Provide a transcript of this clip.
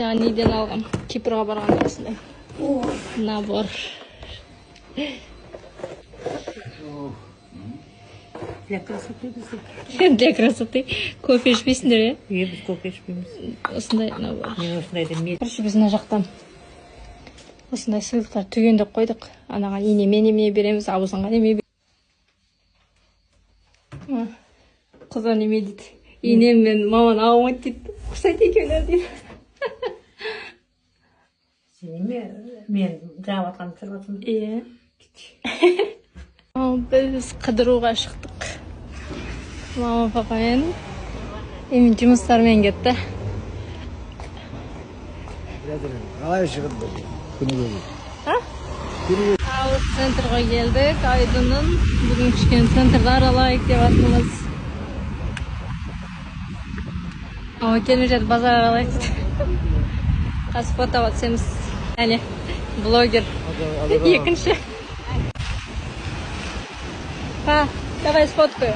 Неден алғам. Кипрға барғанда осындай. Набор. Для красоты бізде. Для красоты. Кофе ішпейсіңдер, е? Біз кофе ішпейміз. Осындай набор. Мен осындайды мен. Короче, біз мына жақтан осындай сыйлықтар түгендеп қойдық. Анаған неме береміз, абысынға неме береміз. Қызы неме дейді. Енем мен маман ауымайды дейді. Ұқсайды екеулер дейді. Мен жауап атқанып тұрғатым. Иә. Біз қыдыруға шықтық. Мама папамен. Емен жұмыстармен кетті. Қалай шығып болды? Күні көзі. Ауыз центрға келдік. Айдынын бүгін кішкен центрді аралайық деп атымыз. Ама келмей жатып базар аралайық дейді. Қазір фото атсамыз. Әне, блогер. Екінші. Давай сфоткаю.